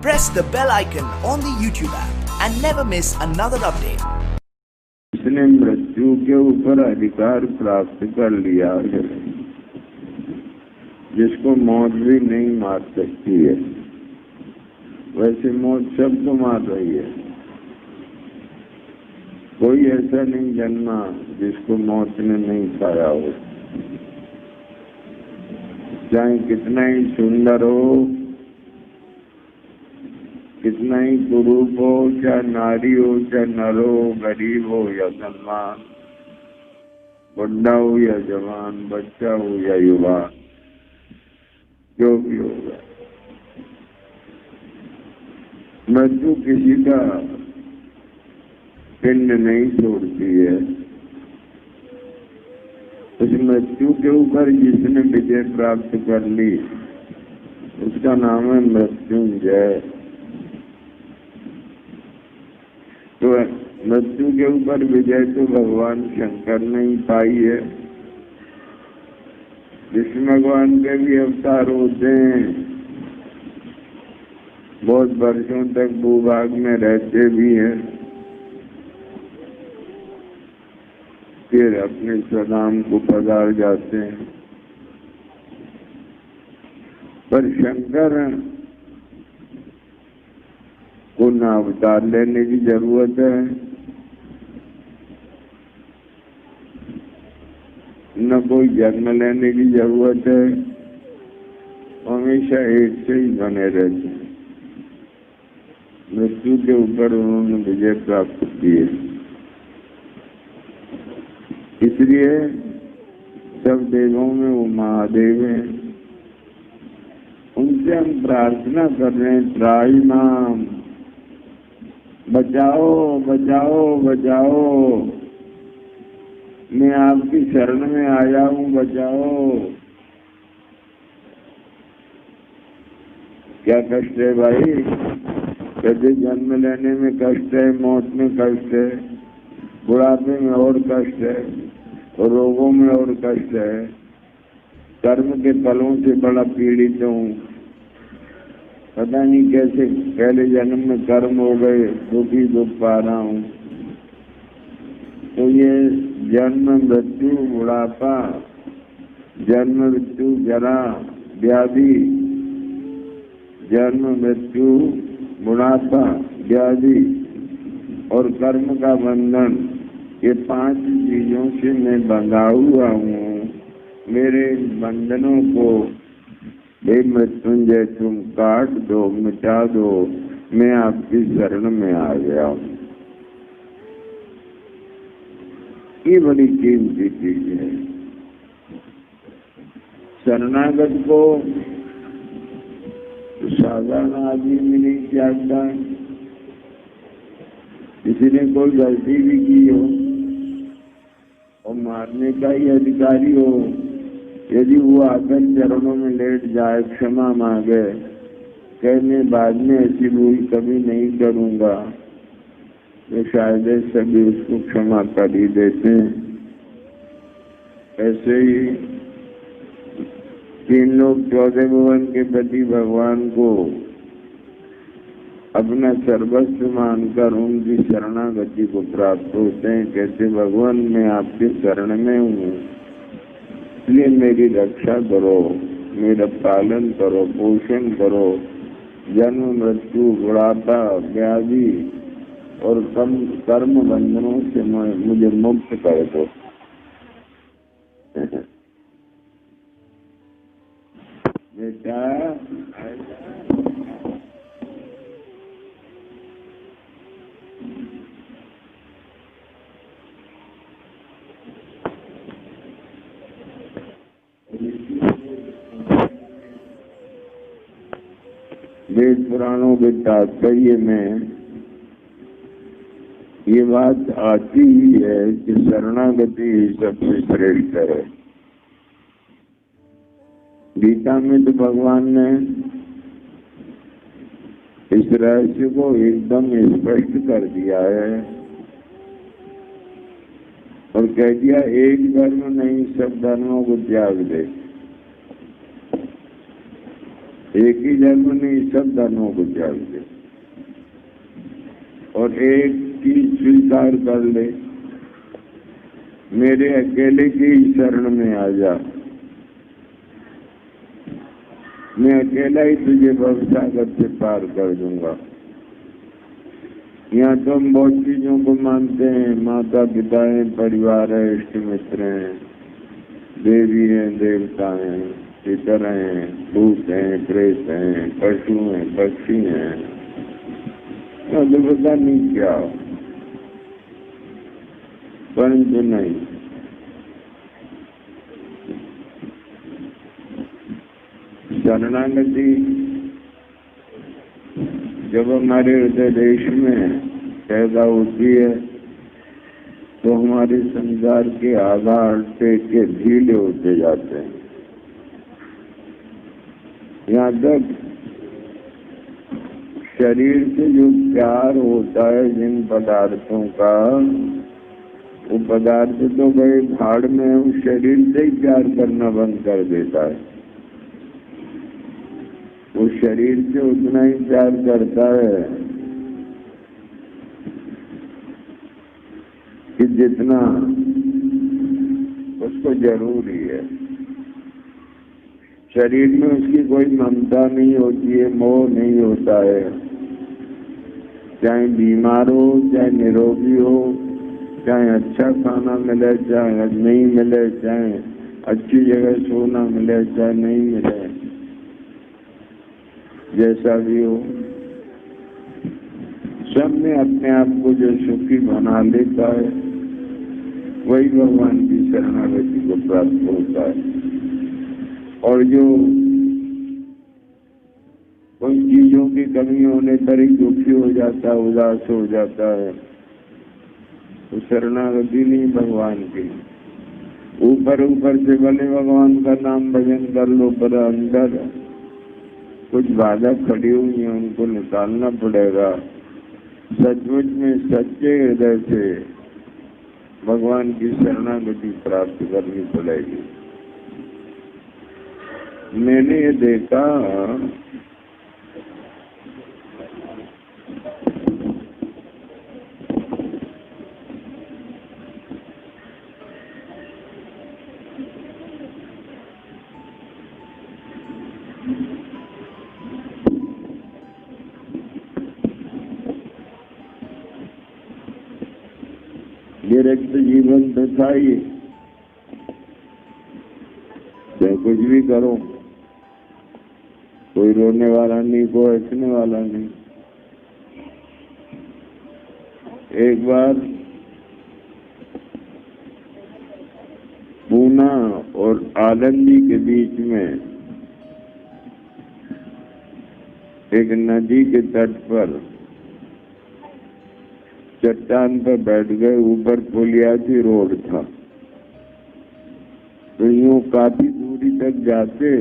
Press the bell icon on the YouTube app and never miss another update. इसने मृत्यु के ऊपर अधिकार प्राप्त कर लिया है, जिसको मौत भी नहीं मार सकती है। वैसे मौत सबको मार रही है, कोई ऐसा नहीं जन्मा जिसको मौत ने नहीं खाया हो। चाहे कितना ही सुंदर हो, कितना ही कुरूप हो, चाहे नारी हो, चाहे नर हो, गरीब हो या धनवान, बुढ़ा हो या जवान, बच्चा हो या युवा, जो भी होगा, मृत्यु किसी का पिंड नहीं छोड़ती है। उस मृत्यु के ऊपर जिसने विजय प्राप्त कर ली, उसका नाम है मृत्युंजय। तो मृत्यु के ऊपर विजय तो भगवान शंकर ने ही पाई है। विष्णु भगवान के भी अवतार होते हैं, बहुत वर्षों तक भूभाग में रहते भी हैं, फिर अपने स्वधाम को पधार जाते हैं। पर शंकर को न अवतार लेने की जरूरत है, न कोई जन्म लेने की जरूरत है, हमेशा एक से ही बने रहते हैं। मृत्यु के ऊपर उन्होंने विजय प्राप्त की है, इसलिए सब देवों में वो महादेव हैं। उनसे हम प्रार्थना कर रहे हैं, त्राहि माम, बचाओ बचाओ बचाओ, मैं आपकी शरण में आया हूँ, बचाओ। क्या कष्ट है भाई? कहते जन्म लेने में कष्ट है, मौत में कष्ट है, बुढ़ापे में और कष्ट है, और रोगों में और कष्ट है, कर्म के फलों से बड़ा पीड़ित हूँ, पता नहीं कैसे पहले जन्म में कर्म हो गए, दुखी दुख पा रहा हूँ। तो ये जन्म मृत्यु बुढ़ापा, जन्म मृत्यु जरा व्याधि, जन्म मृत्यु बुढ़ापा व्याधि और कर्म का बंधन, ये 5 चीजों से मैं बंधा हुआ हूँ। मेरे बंधनों को हे मृत्युंजय तुम काट दो, मिटा दो, मैं आपकी शरण में आ गया हूँ। ये बड़ी कीमती चीज है। शरणागत को साधारण आदमी भी नहीं त्यागता। किसी ने कोई गलती भी की हो और मारने का ही अधिकारी हो, यदि वो आकर चरणों में लेट जाए, क्षमा मांगे, कहने बाद में ऐसी भूल कभी नहीं करूंगा, तो शायद सभी उसको क्षमा कर ही देते हैं। ऐसे ही 3 लोग 14 भुवन के प्रति भगवान को अपना सर्वस्व मानकर उनकी शरणागति को प्राप्त होते हैं। कहते भगवान मैं आपके शरण में हूँ, इसलिए मेरी रक्षा करो, मेरा पालन करो, पोषण करो, जन्म मृत्यु बुढ़ापा व्याधि और कर्म बंधनों से मुझे मुक्त कर दो। बेटा वेद पुराणों के तात्पर्य में ये बात आती ही है कि शरणागति ही सबसे श्रेष्ठ है। गीता में तो भगवान ने इस रहस्य को एकदम स्पष्ट कर दिया है और कह दिया एक धर्म नहीं सब धर्मों को त्याग दे। एक ही धर्म नहीं, सब धर्मों को त्याग दे और एक की स्वीकार कर ले, मेरे अकेले की शरण में आ जा, मैं अकेला ही तुझे भवसागर से पार कर दूंगा। यहाँ तो हम बहुत चीजों को मानते हैं, माता पिता हैं, परिवार है, इष्ट मित्र हैं, देवी हैं, देवता हैं, पितर हैं, भूत हैं, प्रेत हैं, पशु हैं, पक्षी हैं, तो पता नहीं क्या, परंतु नहीं, शरणागति जब हमारे हृदय देश में पैदा होती है तो हमारे संसार के आधार के ढीले होते जाते हैं। यहाँ तक शरीर से जो प्यार होता है जिन पदार्थों का, वो पदार्थ तो गए भाड़ में, उस शरीर से ही प्यार करना बंद कर देता है। वो शरीर से उतना ही प्यार करता है कि जितना उसको जरूरी है। शरीर में उसकी कोई ममता नहीं होती है, मोह नहीं होता है, चाहे बीमार हो, चाहे निरोगी हो, चाहे अच्छा खाना मिले, चाहे नहीं मिले, चाहे अच्छी जगह सोना मिले, चाहे नहीं मिले, जैसा भी हो, सब में अपने आप को जो सुखी बना लेता है वही भगवान की शरणागति को प्राप्त होता है। और जो उन चीजों की कमी होने पर ही दुखी हो जाता है, उदास हो जाता है, तो शरणागति नहीं भगवान की। ऊपर ऊपर से भले भगवान का नाम भजन कर लो, पर अंदर कुछ बाधा खड़ी हुई है, उनको निकालना पड़ेगा। सचमुच में सच्चे हृदय से भगवान की शरणागति प्राप्त करनी पड़ेगी। मैंने ये देखा विरक्त जीवन तो था ही, चाहे कुछ भी करो, कोई रोने वाला नहीं, कोई हंसने वाला नहीं। एक बार पूना और आलंदी के बीच में एक नदी के तट पर चट्टान पर बैठ गए, ऊपर पुलियाती रोड था, तो यूं काफी दूरी तक जाते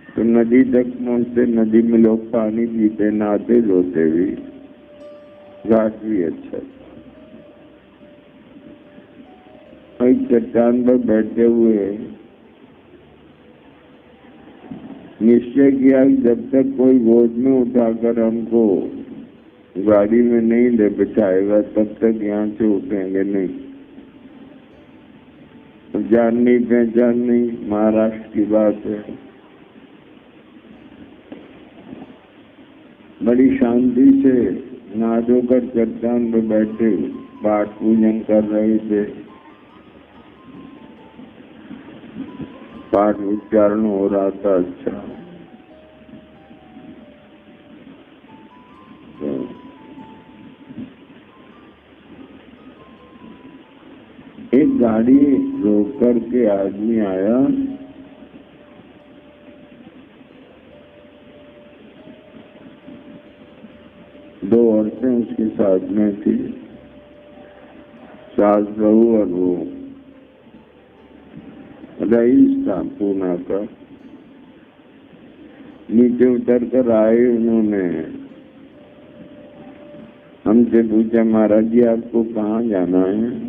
तो नदी तक पहुंचते, नदी में लोग पानी पीते, नहाते धोते भी, घाट भी अच्छा। एक चट्टान पर बैठे हुए निश्चय किया कि जब तक कोई गोद में उठाकर हमको गाड़ी में नहीं ले बिठाएगा तब तक यहाँ से उठेंगे नहीं। तो जान नहीं पहचान नहीं, महाराष्ट्र की बात है। बड़ी शांति से नहा धोकर चट्टान पर बैठे पाठ पूजन कर रहे थे, पाठ उच्चारण हो रहा था अच्छा। एक गाड़ी रोक करके आदमी आया, दो औरतें उसके साथ में थी, सास बहू, और वो रईस था पूना का। नीचे उतर कर आए, उन्होंने हमसे पूछा, महाराज जी आपको कहाँ जाना है?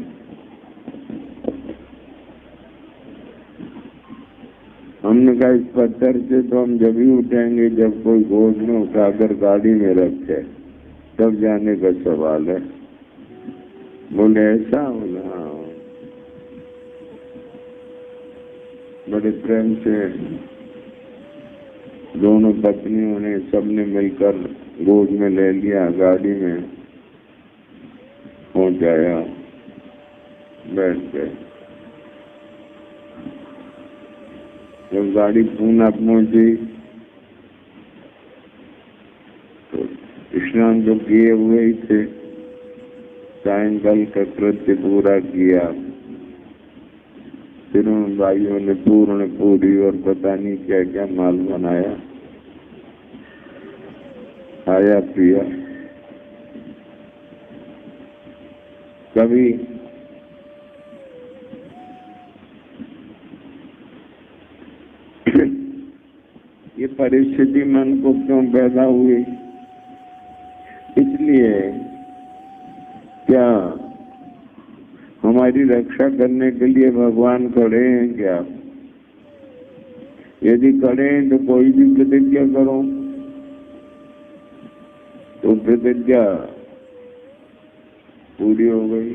हम हमने कहा इस पत्थर से तो हम जब ही उठेंगे जब कोई गोद में उठाकर गाड़ी में रखे, तब जाने का सवाल है। बोले ऐसा? बोला हाँ। बड़े प्रेम से दोनों पत्नियों ने सबने मिलकर गोद में ले लिया, गाड़ी में पहुंचाया, बैठ गए। जब गाड़ी पूना पहुंची तो स्नान जो किए हुए ही थे, सायंकाल का कृत्य पूरा किया। फिर उन भाइयों ने पूर्ण पूरी और पता नहीं क्या क्या माल बनाया, खाया पिया। कभी ये परिस्थिति मन को क्यों पैदा हुई? इसलिए क्या हमारी रक्षा करने के लिए भगवान खड़े हैं क्या? यदि खड़े हैं तो कोई भी प्रतिज्ञा करो, तो प्रतिज्ञा पूरी हो गई।